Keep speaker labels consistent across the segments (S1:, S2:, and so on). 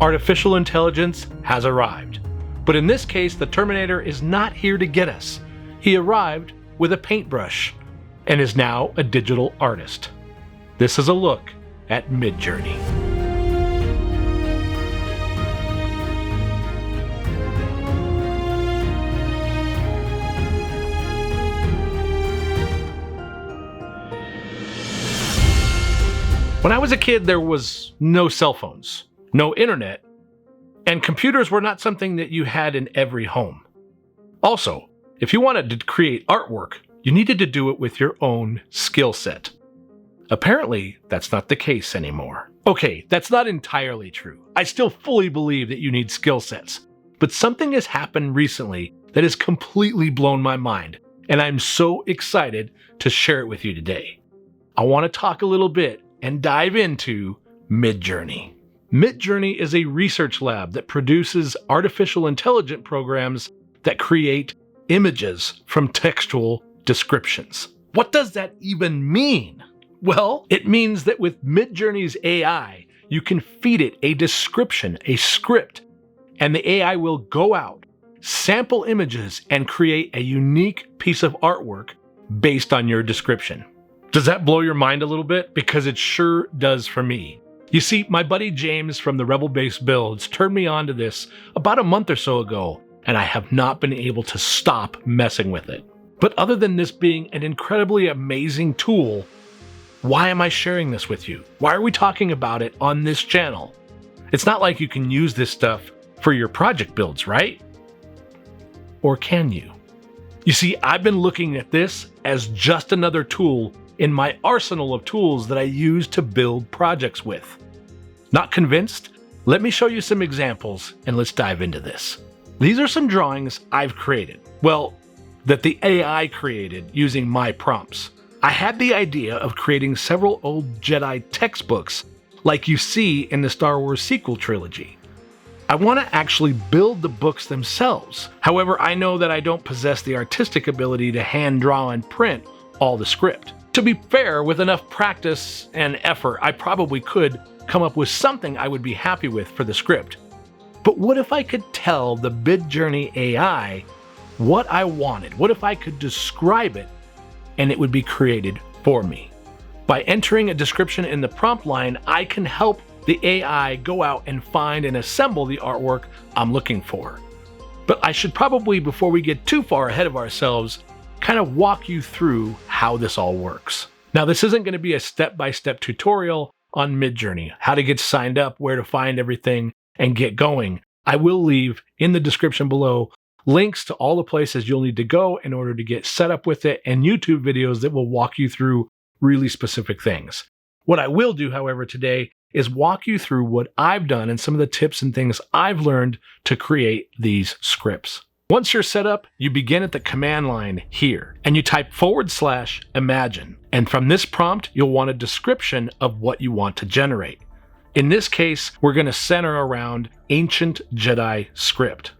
S1: Artificial intelligence has arrived. But in this case, the Terminator is not here to get us. He arrived with a paintbrush and is now a digital artist. This is a look at Midjourney. When I was a kid, there was no cell phones, no internet, and computers were not something that you had in every home. Also, if you wanted to create artwork, you needed to do it with your own skill set. Apparently, that's not the case anymore. Okay, that's not entirely true. I still fully believe that you need skill sets, but something has happened recently that has completely blown my mind, and I'm so excited to share it with you today. I want to talk a little bit and dive into Midjourney. Midjourney is a research lab that produces artificial intelligence programs that create images from textual descriptions. What does that even mean? Well, it means that with Midjourney's AI, you can feed it a description, a script, and the AI will go out, sample images, and create a unique piece of artwork based on your description. Does that blow your mind a little bit? Because it sure does for me. You see, my buddy James from the Rebel Base Builds turned me on to this about a month or so ago, and I have not been able to stop messing with it. But other than this being an incredibly amazing tool, why am I sharing this with you? Why are we talking about it on this channel? It's not like you can use this stuff for your project builds, right? Or can you? You see, I've been looking at this as just another tool in my arsenal of tools that I use to build projects with. Not convinced? Let me show you some examples and let's dive into this. These are some drawings I've created. Well, that the AI created using my prompts. I had the idea of creating several old Jedi textbooks like you see in the Star Wars sequel trilogy. I want to actually build the books themselves. However, I know that I don't possess the artistic ability to hand draw and print all the script. To be fair, with enough practice and effort, I probably could come up with something I would be happy with for the script. But what if I could tell the Midjourney AI what I wanted? What if I could describe it and it would be created for me? By entering a description in the prompt line, I can help the AI go out and find and assemble the artwork I'm looking for. But I should probably, before we get too far ahead of ourselves, kind of walk you through how this all works. Now, this isn't going to be a step-by-step tutorial on Midjourney, how to get signed up, where to find everything, and get going. I will leave in the description below links to all the places you'll need to go in order to get set up with it and YouTube videos that will walk you through really specific things. What I will do, however, today is walk you through what I've done and some of the tips and things I've learned to create these scripts. Once you're set up, you begin at the command line here, and you type /imagine. And from this prompt, you'll want a description of what you want to generate. In this case, we're going to center around Ancient Jedi script.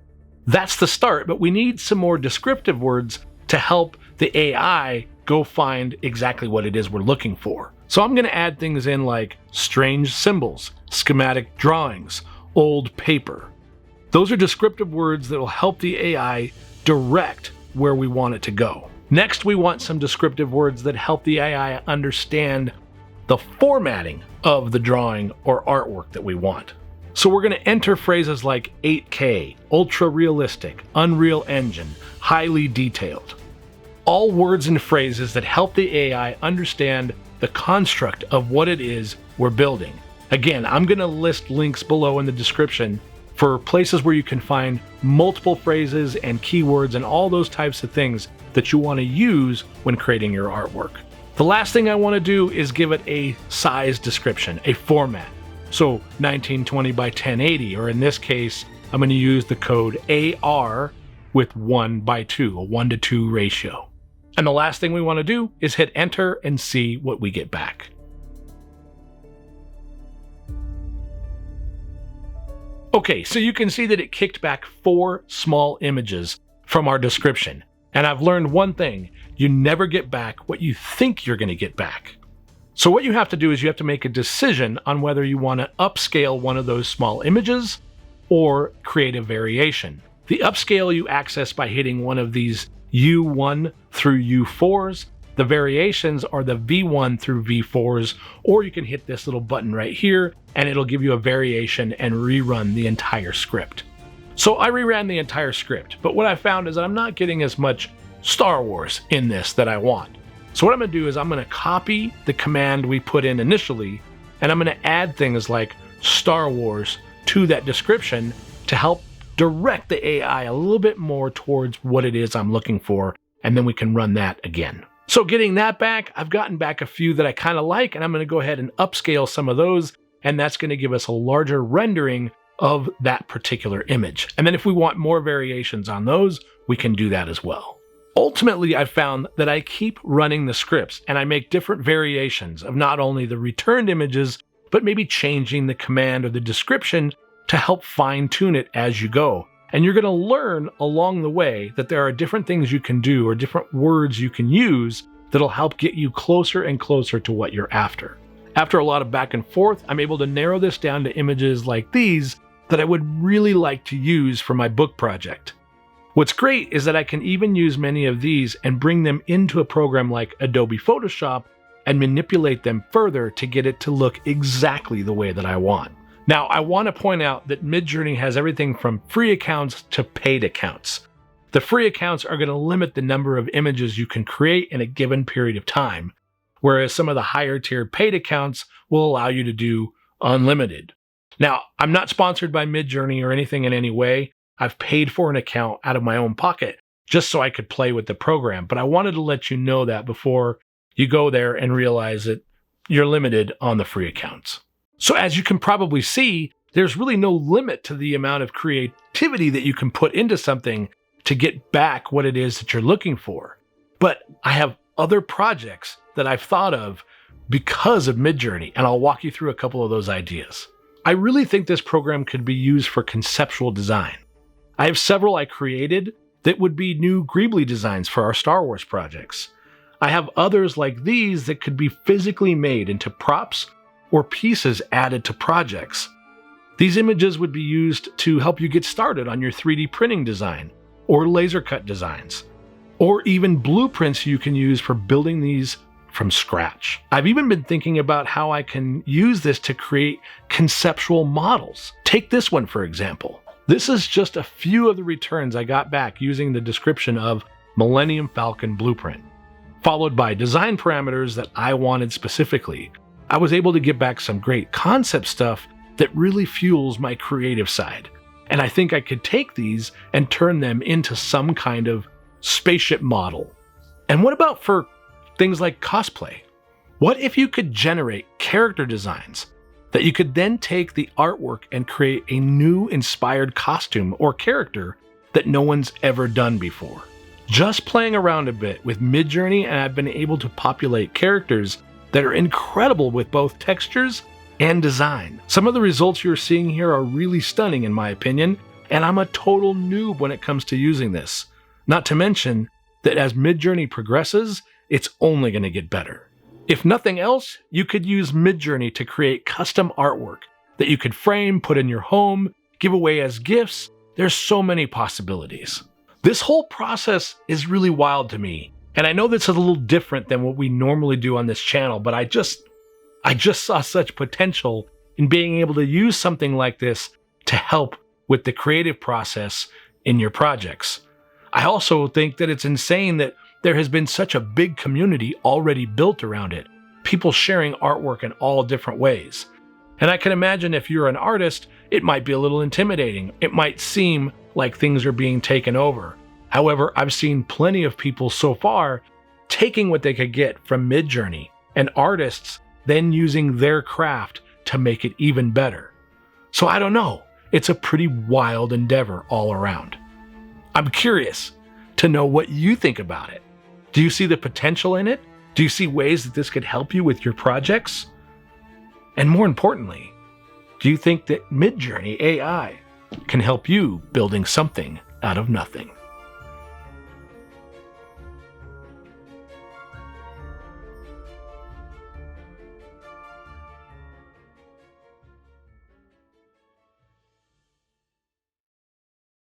S1: That's the start, but we need some more descriptive words to help the AI go find exactly what it is we're looking for. So I'm going to add things in like strange symbols, schematic drawings, old paper. Those are descriptive words that will help the AI direct where we want it to go. Next, we want some descriptive words that help the AI understand the formatting of the drawing or artwork that we want. So we're going to enter phrases like 8K, ultra realistic, Unreal Engine, highly detailed. All words and phrases that help the AI understand the construct of what it is we're building. Again, I'm going to list links below in the description for places where you can find multiple phrases and keywords and all those types of things that you want to use when creating your artwork. The last thing I want to do is give it a size description, a format. So 1920 by 1080, or in this case, I'm going to use the code AR with 1:2, a 1:2 ratio. And the last thing we want to do is hit enter and see what we get back. Okay, so you can see that it kicked back 4 small images from our description. And I've learned one thing: you never get back what you think you're going to get back. So what you have to do is you have to make a decision on whether you want to upscale one of those small images or create a variation. The upscale you access by hitting one of these U1 through U4s. The variations are the V1 through V4s, or you can hit this little button right here and it'll give you a variation and rerun the entire script. So I reran the entire script, but what I found is that I'm not getting as much Star Wars in this that I want. So what I'm going to do is I'm going to copy the command we put in initially, and I'm going to add things like Star Wars to that description to help direct the AI a little bit more towards what it is I'm looking for, and then we can run that again. So getting that back, I've gotten back a few that I kind of like, and I'm going to go ahead and upscale some of those, and that's going to give us a larger rendering of that particular image. And then if we want more variations on those, we can do that as well. Ultimately, I've found that I keep running the scripts and I make different variations of not only the returned images, but maybe changing the command or the description to help fine tune it as you go. And you're going to learn along the way that there are different things you can do or different words you can use that'll help get you closer and closer to what you're after. After a lot of back and forth, I'm able to narrow this down to images like these that I would really like to use for my book project. What's great is that I can even use many of these and bring them into a program like Adobe Photoshop and manipulate them further to get it to look exactly the way that I want. Now, I want to point out that Midjourney has everything from free accounts to paid accounts. The free accounts are going to limit the number of images you can create in a given period of time, whereas some of the higher tier paid accounts will allow you to do unlimited. Now, I'm not sponsored by Midjourney or anything in any way. I've paid for an account out of my own pocket just so I could play with the program, but I wanted to let you know that before you go there and realize that you're limited on the free accounts. So as you can probably see, there's really no limit to the amount of creativity that you can put into something to get back what it is that you're looking for. But I have other projects that I've thought of because of Midjourney, and I'll walk you through a couple of those ideas. I really think this program could be used for conceptual design. I have several I created that would be new Greebly designs for our Star Wars projects. I have others like these that could be physically made into props or pieces added to projects. These images would be used to help you get started on your 3D printing design or laser cut designs, or even blueprints you can use for building these from scratch. I've even been thinking about how I can use this to create conceptual models. Take this one, for example. This is just a few of the returns I got back using the description of Millennium Falcon Blueprint, followed by design parameters that I wanted specifically. I was able to get back some great concept stuff that really fuels my creative side. And I think I could take these and turn them into some kind of spaceship model. And what about for things like cosplay? What if you could generate character designs that you could then take the artwork and create a new inspired costume or character that no one's ever done before? Just playing around a bit with Midjourney, and I've been able to populate characters that are incredible with both textures and design. Some of the results you're seeing here are really stunning in my opinion, and I'm a total noob when it comes to using this. Not to mention that as Midjourney progresses, it's only going to get better. If nothing else, you could use Midjourney to create custom artwork that you could frame, put in your home, give away as gifts. There's so many possibilities. This whole process is really wild to me, and I know that's a little different than what we normally do on this channel, but I just saw such potential in being able to use something like this to help with the creative process in your projects. I also think that it's insane that there has been such a big community already built around it, people sharing artwork in all different ways. And I can imagine if you're an artist, it might be a little intimidating. It might seem like things are being taken over. However, I've seen plenty of people so far taking what they could get from Midjourney and artists then using their craft to make it even better. So I don't know, it's a pretty wild endeavor all around. I'm curious to know what you think about it. Do you see the potential in it? Do you see ways that this could help you with your projects? And more importantly, do you think that Midjourney AI can help you building something out of nothing?